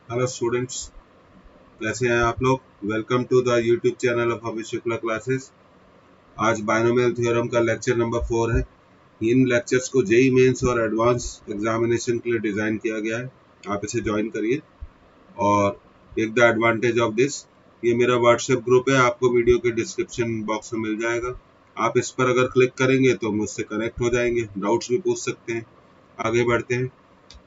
Hello students, कैसे हैं आप लोग। Welcome to the YouTube channel of Amit Shukla classes. आज बायनोमियल थ्योरम का लेक्चर नंबर 4 है। इन लेक्चर्स को जेई मेंस और एडवांस एग्जामिनेशन के लिए डिज़ाइन किया गया है। आप इसे ज्वाइन करिए और take the advantage of this. ये मेरा व्हाट्सएप ग्रुप है, आपको वीडियो के डिस्क्रिप्शन बॉक्स में मिल जाएगा। आप इस पर अगर क्लिक करेंगे तो मुझसे कनेक्ट हो जाएंगे, डाउट्स भी पूछ सकते हैं। आगे बढ़ते हैं।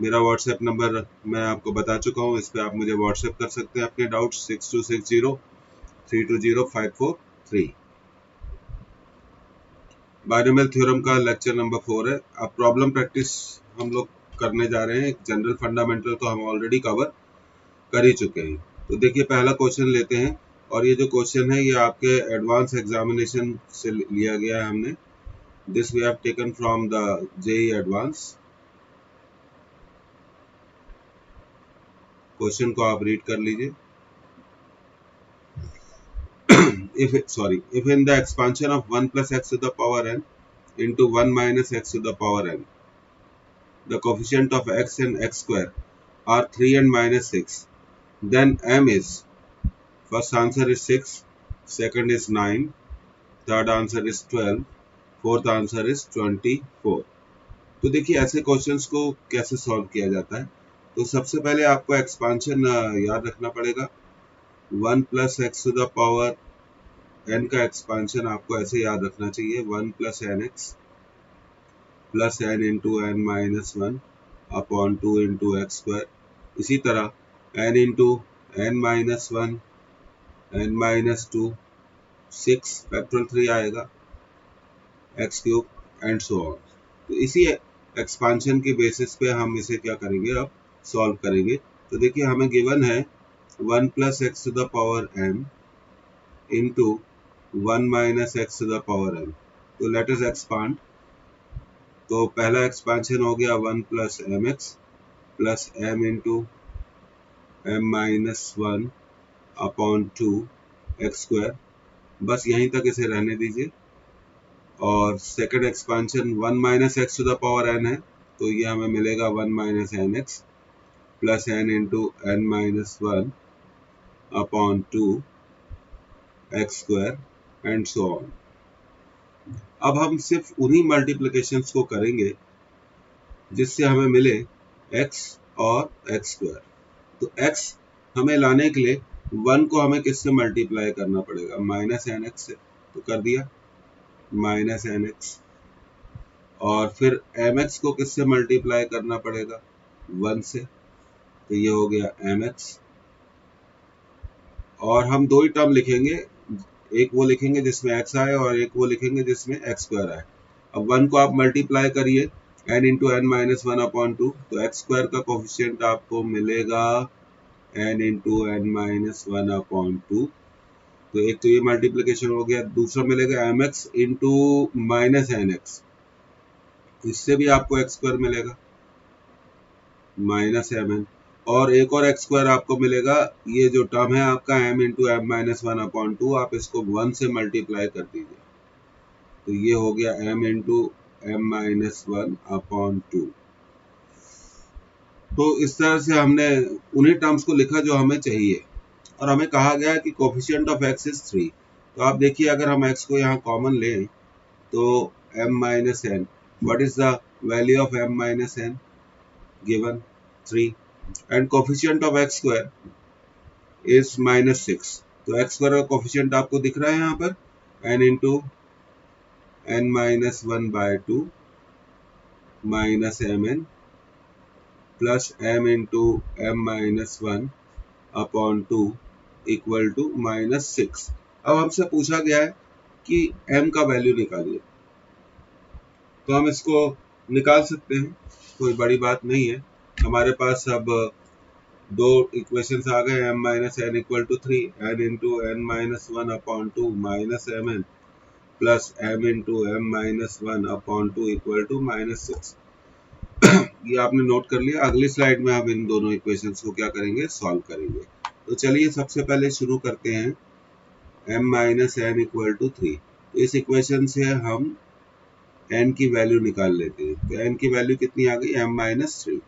मेरा व्हाट्सएप नंबर मैं आपको बता चुका हूँ, इस पर आप मुझे व्हाट्सएप कर सकते हैं अपने डाउट्स 6260320543। बायनोमियल थ्योरम का लेक्चर नंबर 4 है। अब प्रॉब्लम प्रैक्टिस हम लोग करने जा रहे हैं। जनरल फंडामेंटल तो हम ऑलरेडी कवर कर ही चुके हैं। तो देखिए, पहला क्वेश्चन लेते हैं और ये जो क्वेश्चन है ये आपके एडवांस एग्जामिनेशन से लिया गया है हमने। This we have taken from the JEE advance. Question को आप रीड कर लीजिए। if in the expansion of 1 plus x to the power n into 1 minus x to the power n, the coefficient of x and x square are 3 and minus 6, then m is, first answer is 6, second is 9, third answer is 12, fourth answer is 24। तो देखिए, ऐसे questions को कैसे solve किया जाता है। तो सबसे पहले आपको एक्सपांशन याद रखना पड़ेगा। 1 plus x to the power n का एक्सपांशन आपको ऐसे याद रखना चाहिए, 1 plus n x plus n into n minus 1 upon 2 into x square. इसी तरह n into n minus 1 n minus 2 6 factorial 3 आएगा, x cube and so on. तो इसी एक्सपांशन के बेसिस पे हम इसे क्या करेंगे, अब सॉल्व करेंगे। तो देखिए, हमें गिवन है 1 plus x to the power n into 1 minus x to the power n। तो लेट अस एक्सपांड। तो पहला एक्सपांशन हो गया 1 plus m x plus m into m minus 1 upon 2 x square. बस यहीं तक इसे रहने दीजिए। और second expansion 1 minus x to the power n है, तो ये हमें मिलेगा 1 minus n x plus n into n minus 1 upon 2 x square and so on. अब हम सिर्फ उन्हीं मल्टीप्लिकेशंस को करेंगे जिससे हमें मिले x और एक्स स्क्वायर। तो x हमें लाने के लिए 1 को हमें किससे मल्टीप्लाई करना पड़ेगा, माइनस एन एक्स से। तो कर दिया माइनस एन एक्स। और फिर एम एक्स को किससे मल्टीप्लाई करना पड़ेगा, 1 से। तो ये हो गया एम एक्स। और हम दो ही टर्म लिखेंगे, एक वो लिखेंगे जिसमें x आए और एक वो लिखेंगे जिसमें एक्स स्क्वायर आए। अब 1 को आप मल्टीप्लाई करिए n into n minus 1 upon 2, तो एक्स स्क्वायर का कोफिशिएंट आपको मिलेगा n into n minus 1 upon 2। तो एक तो ये मल्टीप्लिकेशन हो गया, दूसरा मिलेगा m x into minus n x. इससे भी आपको एक्स स्क्वायर मिलेगा माइनस एम एन। और एक और एक्स स्क्वायर आपको मिलेगा, ये जो टर्म है आपका m into m minus 1 upon 2, आप इसको 1 से मल्टीप्लाई कर दीजिए। तो ये हो गया m into m minus 1 upon 2। तो इस तरह से हमने उन्हीं टर्म्स को लिखा जो हमें चाहिए। और हमें कहा गया है कि कोफिशिएंट ऑफ x इज 3। तो आप देखिए, अगर हम x को यहाँ कॉमन लें तो m minus n, what is the value of m minus n, given 3, and coefficient of x square is minus 6। तो x स्क्वायर का कोफिशिएंट आपको दिख रहा है यहाँ पर, n into n minus 1 by 2 minus m n plus m into m minus 1 upon 2 equal to minus 6। अब हमसे पूछा गया है कि m का वैल्यू निकालिए। तो हम इसको निकाल सकते हैं, कोई बड़ी बात नहीं है। हमारे पास अब दो इक्वेशंस आ गए, m minus n equal to 3, n into n minus 1 upon 2 minus m n plus m into m minus 1 upon 2 equal to minus 6। ये आपने नोट कर लिया। अगली स्लाइड में हम इन दोनों इक्वेशंस को क्या करेंगे, सॉल्व करेंगे। तो चलिए सबसे पहले शुरू करते हैं m minus n equal to 3। तो इस इक्वेशन से हम n की वैल्यू निकाल लेते हैं। तो n की वैल्यू कितनी आ गई, m माइनस 3।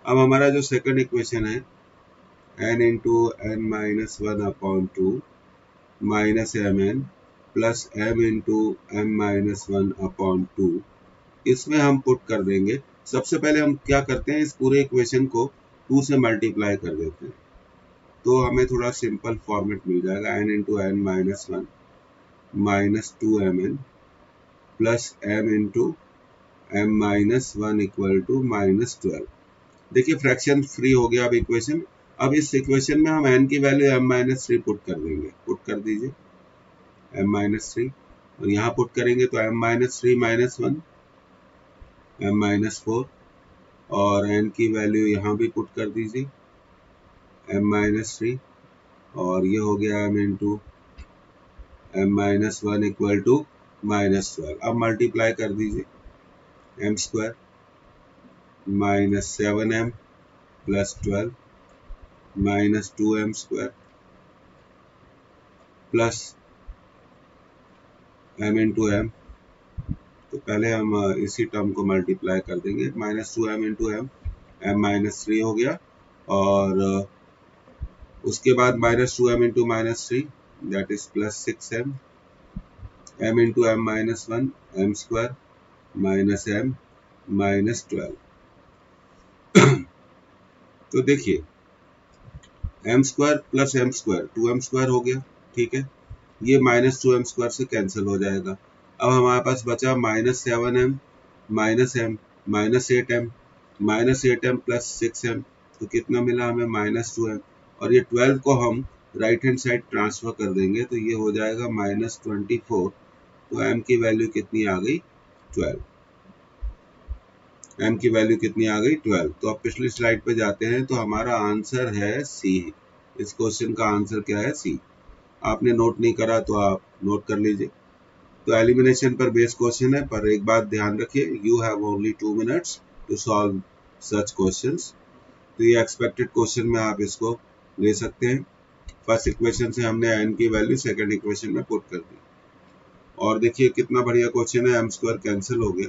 अब हमारा जो सेकंड इक्वेशन है n into n minus one upon two minus m n plus m into m minus one upon two, इसमें हम पुट कर देंगे। सबसे पहले हम क्या करते हैं, इस पूरे इक्वेशन को 2 से मल्टीप्लाई कर देते हैं, तो हमें थोड़ा सिंपल फॉर्मेट मिल जाएगा। n into n minus one minus two m n plus m into m minus one equal to minus 12। देखिए फ्रैक्शन फ्री हो गया अब इक्वेशन। अब इस इक्वेशन में हम n की value m minus three put कर देंगे, पुट कर दीजिए m माइनस थ्री, और यहाँ पुट करेंगे तो m minus three minus one m minus four, और n की वैल्यू यहाँ भी पुट कर दीजिए m माइनस थ्री, और ये हो गया m into m minus one equal to minus 12। अब मल्टीप्लाई कर दीजिए m square minus seven m plus 12 minus two m square plus m into m, तो पहले हम इसी टर्म को मल्टीप्लाई कर देंगे, minus two m into m, m minus three हो गया, और उसके बाद minus two m into minus three that is plus six m, m into m minus one m square minus m minus 12। तो देखिए m square plus m square two m square हो गया, ठीक है, ये माइनस टू m स्क्वायर से cancel हो जाएगा। अब हमारे पास बचा minus seven m minus m minus eight m minus eight m plus six m, तो कितना मिला हमें माइनस टू m, और ये 12 को हम राइट हैंड साइड ट्रांसफर कर देंगे तो ये हो जाएगा माइनस 24। तो m की वैल्यू कितनी आ गई 12, m की वैल्यू कितनी आ गई 12। तो अब पिछली स्लाइड पे जाते हैं, तो हमारा आंसर है सी। इस क्वेश्चन का आंसर क्या है सी। आपने नोट नहीं करा तो आप नोट कर लीजिए। तो एलिमिनेशन पर बेस्ड क्वेश्चन है, पर एक बात ध्यान रखिए, you have only 2 minutes to solve such questions. तो ये एक्सपेक्टेड क्वेश्चन में आप इसको ले सकते हैं। फर्स्ट इक्वेशन से हमने n की वैल्यू सेकंड इक्वेशन में पुट कर दी, और देखिए कितना बढ़िया क्वेश्चन है, m स्क्वायर कैंसिल हो गया,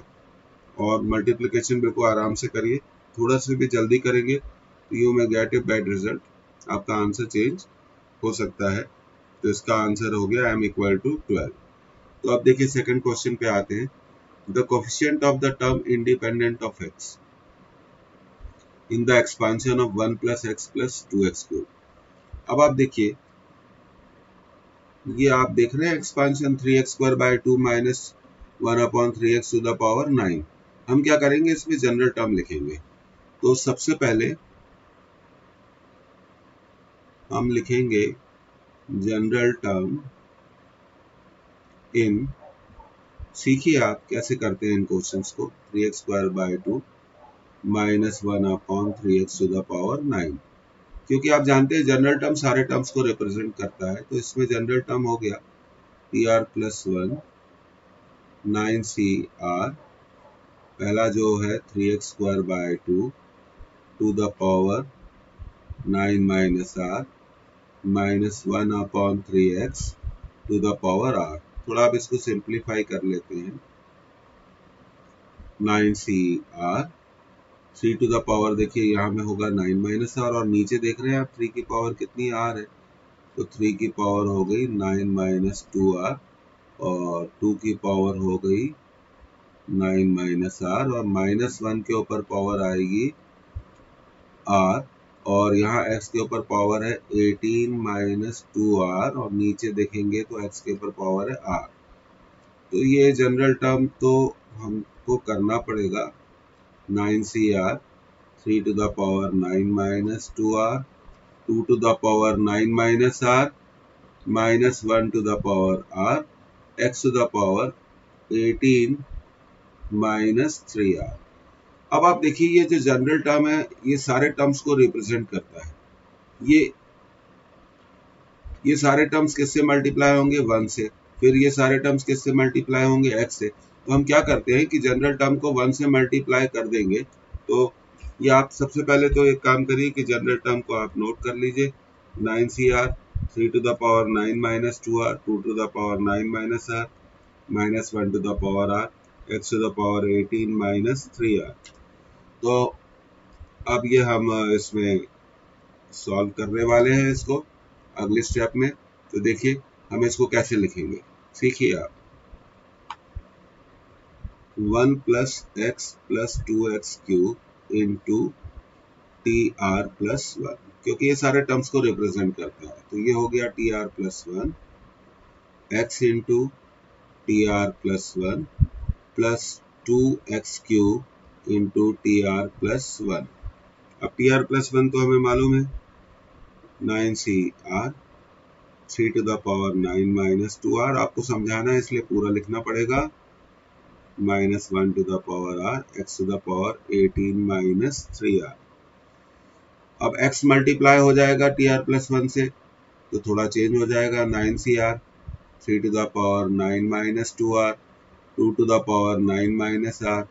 और मल्टीप्लिकेशन बिल्कुल आराम से करिए, थोड़ा सा भी जल्दी करेंगे तो you may gate a bad result, आपका आंसर चेंज हो सकता है। तो इसका आंसर हो गया m इक्वल टू 12। तो अब देखिए सेकंड क्वेश्चन पे आते हैं। The coefficient of the term independent of x in the expansion of 1 plus x plus two x cube. अब आप देखिए, ये आप देख रहे हैं expansion 3x square by 2 minus 1 upon 3x to the power 9। हम क्या करेंगे, इसमें जनरल टर्म लिखेंगे। तो सबसे पहले हम लिखेंगे जनरल टर्म इन, सीखिए आप कैसे करते हैं इन क्वेश्चंस को, 3x square by 2 minus 1 upon 3x to the power 9, क्योंकि आप जानते हैं जनरल टर्म सारे टर्म्स को रिप्रेजेंट करता है। तो इसमें जनरल टर्म हो गया tr प्लस वन 9cr, पहला जो है 3x square by 2 to the power 9 minus r minus 1 upon 3x to the power r। थोड़ा आप इसको सिंप्लीफाई कर लेते हैं, 9cr 3 टू द पावर, देखिए यहाँ में होगा 9 माइनस r, और नीचे देख रहे हैं आप 3 की पावर कितनी r है, तो 3 की पावर हो गई 9 माइनस 2r, और 2 की पावर हो गई 9 माइनस r, और माइनस 1 के ऊपर पावर आएगी r, और यहाँ x के ऊपर पावर है 18 माइनस 2r, और नीचे देखेंगे तो x के ऊपर पावर है r। तो ये जनरल टर्म तो हमको करना पड़ेगा, 9cr 3 to the power 9 minus 2r 2 to the power 9 minus r minus 1 to the power r x to the power 18 minus 3r। अब आप देखिए ये जो जनरल टर्म है ये सारे टर्म्स को रिप्रेजेंट करता है। ये सारे टर्म्स किससे मल्टीप्लाई होंगे 1 से, फिर ये सारे टर्म्स किससे मल्टीप्लाई होंगे x से। तो हम क्या करते हैं कि जनरल टर्म को 1 से मल्टीप्लाई कर देंगे। तो ये आप सबसे पहले तो एक काम करिए कि जनरल टर्म को आप नोट कर लीजिए, 9cr 3 to the power 9 minus 2r 2 to the power 9 minus r minus 1 to the power r x to the power 18 minus 3r। तो अब ये हम इसमें सॉल्व करने वाले हैं इसको अगले स्टेप में। तो देखिए हम इसको कैसे लिखेंगे, सीखिए आप। 1 plus x plus 2x³ into T R plus 1, क्योंकि ये सारे टर्म्स को रिप्रेजेंट करता है। तो ये हो गया T R plus 1 x into T R plus 1 plus 2x³ into T R plus 1। अब टी आर प्लस 1 तो हमें मालूम है 9CR 3 to the power 9 minus 2R। आपको समझाना है इसलिए पूरा लिखना पड़ेगा, minus 1 to the power R x to the power 18 minus 3R। अब x मल्टीप्लाई हो जाएगा टी आर प्लस 1 से तो थोड़ा चेंज हो जाएगा, 9CR 3 to the power 9 minus 2R 2 to the power 9 minus R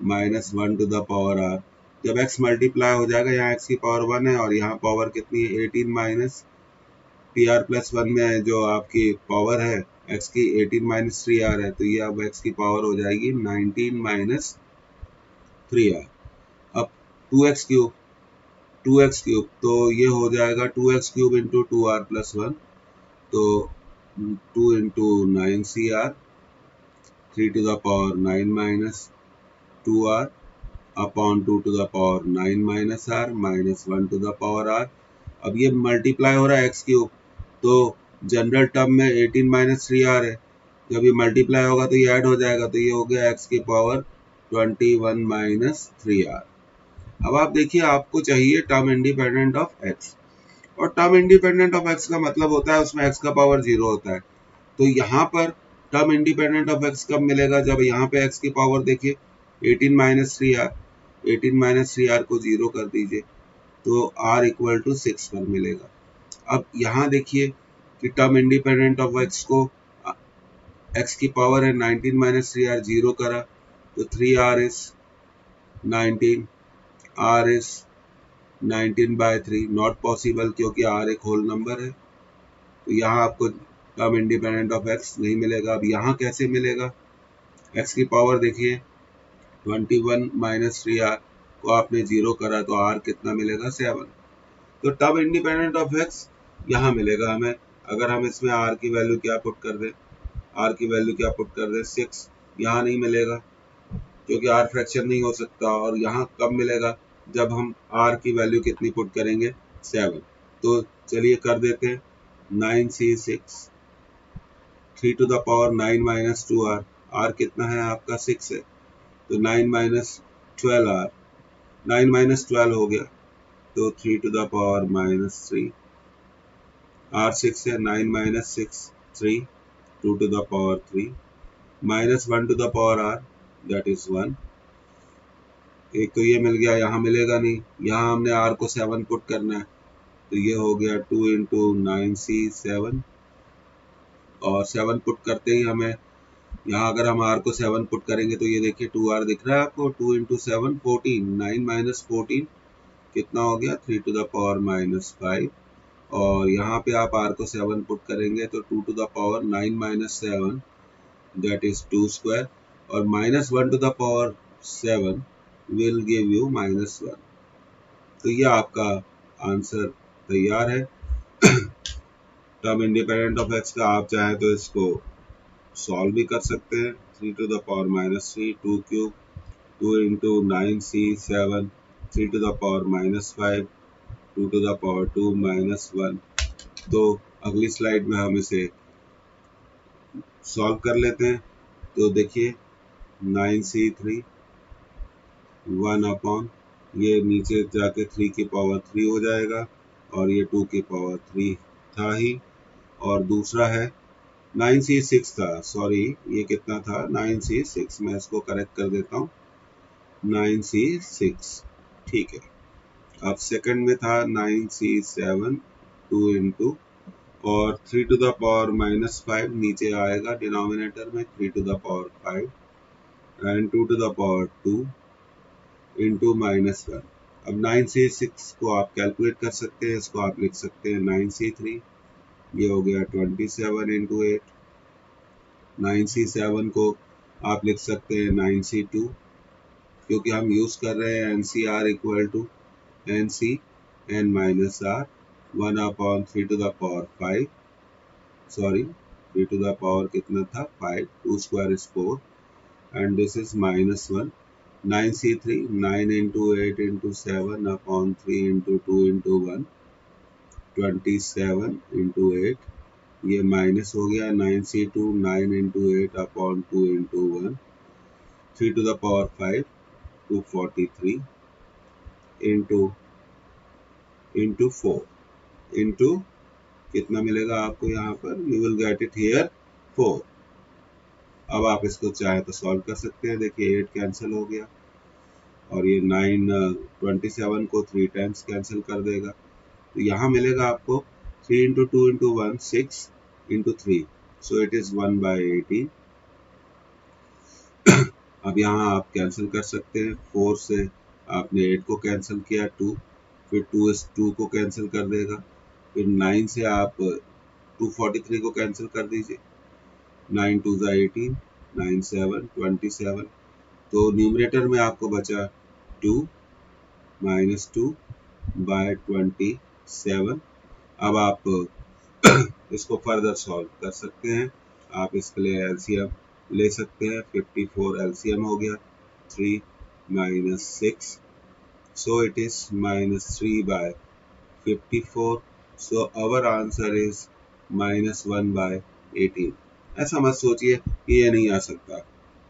minus 1 to the power R। जब x multiply हो जाएगा, यहाँ x की पावर 1 है और यहाँ पावर कितनी है 18 माइनस टी आर प्लस 1 में जो आपकी पावर है x की 18 माइनस 3R है, तो ये अब x की पावर हो जाएगी 19 माइनस 3R। अब 2x³ तो ये हो जाएगा 2x³ इंटू 2R प्लस 1, तो 2 into 9CR 3 to the power 9 minus 2R upon 2 to the power 9 minus R minus 1 to the power R। अब ये मल्टीप्लाई हो रहा है x³ तो जनरल टर्म में 18 माइनस 3R है, जब ये मल्टीप्लाई होगा तो ये ऐड हो जाएगा, तो ये हो गया x की पावर 21 माइनस 3R। अब आप देखिए आपको चाहिए टर्म इंडिपेंडेंट ऑफ x, और टर्म इंडिपेंडेंट ऑफ x का मतलब होता है उसमें x का पावर 0 होता है। तो यहाँ पर टर्म इंडिपेंडेंट ऑफ x कब मिलेगा, जब यहाँ पे x की पावर देखिए 18 माइनस 3R, 18 माइनस 3R को 0 कर दीजिए तो r इक्वल टू 6 पर मिलेगा। अब यहाँ देखिए कि टर्म इंडिपेंडेंट ऑफ x को x की पावर है 19 माइनस 3R 0 करा तो 3R is 19, R is 19 by 3 not possible क्योंकि R एक होल नंबर है। तो यहाँ आपको टर्म इंडिपेंडेंट ऑफ x नहीं मिलेगा। अब यहाँ कैसे मिलेगा, x की पावर देखिए 21 माइनस 3R को आपने 0 करा तो R कितना मिलेगा 7। तो टर्म इंडिपेंडेंट ऑफ x यहाँ मिलेगा हमें। अगर हम इसमें R की वैल्यू क्या पुट कर दें, R की वैल्यू क्या पुट कर दें 6, यहाँ नहीं मिलेगा क्योंकि R फ्रैक्शन नहीं हो सकता। और यहाँ कब मिलेगा, जब हम R की वैल्यू कितनी पुट करेंगे 7। तो चलिए कर देते हैं 9C6 3 to the power 9 minus 2R, R कितना है आपका 6 है तो 9 माइनस 12R, 9 माइनस 12 हो गया तो 3 to the power minus 3, R 6 है 9 minus 6 3 2 to the power 3 minus 1 to the power R that is 1। एक तो ये मिल गया, यहाँ मिलेगा नहीं, यहाँ हमने R को 7 पुट करना है तो ये हो गया 2 इंटू 9C7 और 7 पुट करते ही हमें यहाँ अगर हम R को 7 पुट करेंगे तो ये देखिए 2R दिख रहा है आपको, 2 इंटू 7 14, 9 माइनस 14 कितना हो गया 3 टू द पावर माइनस 5। और यहाँ पे आप R को 7 पुट करेंगे तो 2 to the power 9 minus 7 that is 2 square और minus 1 to the power 7 will give you minus 1। तो ये आपका आंसर तैयार है टर्म इंडिपेंडेंट ऑफ x का। आप चाहें तो इसको सॉल्व भी कर सकते हैं, 3 to the power minus 3 2³ 2 into 9C7 3 to the power minus 5 2 to the power 2 minus 1। तो अगली स्लाइड में हम इसे सॉल्व कर लेते हैं। तो देखिए 9C3 1 अपॉन ये नीचे जाके 3 की पावर 3 हो जाएगा और ये 2 की पावर 3 था ही। और दूसरा है 9C6 था, सॉरी ये कितना था 9C6, मैं इसको करेक्ट कर देता हूँ 9C6 ठीक है। अब सेकंड में था 9C7 2 इंटू और 3 टू द पावर माइनस 5 नीचे आएगा डिनोमिनेटर में 3 to the power 5 and 2 to the power 2 into minus 1। अब 9C6 को आप कैलकुलेट कर सकते हैं, इसको आप लिख सकते हैं 9C3, ये हो गया 27 इंटू 8। 9C7 को आप लिख सकते हैं 9C2 क्योंकि हम यूज़ कर रहे हैं NCR equal to NC n minus r, 1 upon 3 to the power 5, sorry 3 to the power कितना था 5, 2 square is 4 and this is minus 1, 9c3, 9 into 8 into 7 upon 3 into 2 into 1, 27 into 8, ये माइनस हो गया 9c2, 9 into 8 upon 2 into 1, 3 to the power 5, 243 into 4 into कितना मिलेगा आपको यहाँ पर, you will get it here 4। अब आप इसको चाहे तो सॉल्व कर सकते हैं। देखिए 8 कैंसिल हो गया और ये 27 को 3 टाइम्स कैंसिल कर देगा, तो यहाँ मिलेगा आपको 3 into 2 into 1, 6 into 3, so it is 1/18। अब यहाँ आप कैंसिल कर सकते हैं, 4 से आपने 8 को कैंसिल किया, 2, फिर 2 इस 2 को कैंसिल कर देगा, फिर 9 से आप 243 को कैंसिल कर दीजिए, 9 2 18, 9 7 27, तो न्यूमरेटर में आपको बचा 2 minus 2 by 27। अब आप इसको फर्दर सॉल्व कर सकते हैं। आप इसके लिए एलसीएम ले सकते हैं, 54 एलसीएम हो गया, 3 minus 6, so it is minus 3 by 54, so our answer is minus 1/18। ऐसा मत सोचिए कि ये नहीं आ सकता,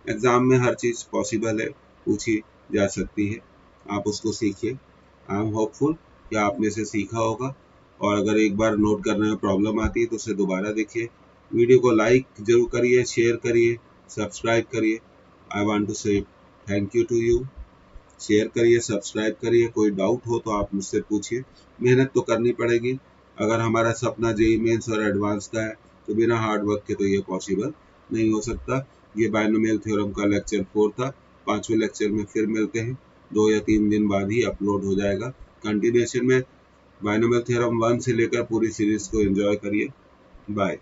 एग्जाम में हर चीज़ पॉसिबल है, पूछी जा सकती है, आप उसको सीखिए। आई एम होपफुल कि आपने इसे सीखा होगा, और अगर एक बार नोट करने में प्रॉब्लम आती है तो उसे दोबारा देखिए। वीडियो को लाइक जरूर करिए, शेयर करिए, सब्सक्राइब करिए। I want to say thank you to you. Share करिए, सब्सक्राइब करिए, कोई डाउट हो तो आप मुझसे पूछिए। मेहनत तो करनी पड़ेगी, अगर हमारा सपना जेईई मेंस और एडवांस का है तो बिना हार्ड वर्क के तो ये पॉसिबल नहीं हो सकता। ये बायनोमियल थ्योरम का लेक्चर 4 था। 5वें लेक्चर में फिर मिलते हैं, 2 या 3 दिन बाद ही अपलोड हो जाएगा। कंटिन्यूएशन में बायनोमियल थ्योरम 1 से लेकर पूरी सीरीज को एंजॉय करिए। बाय।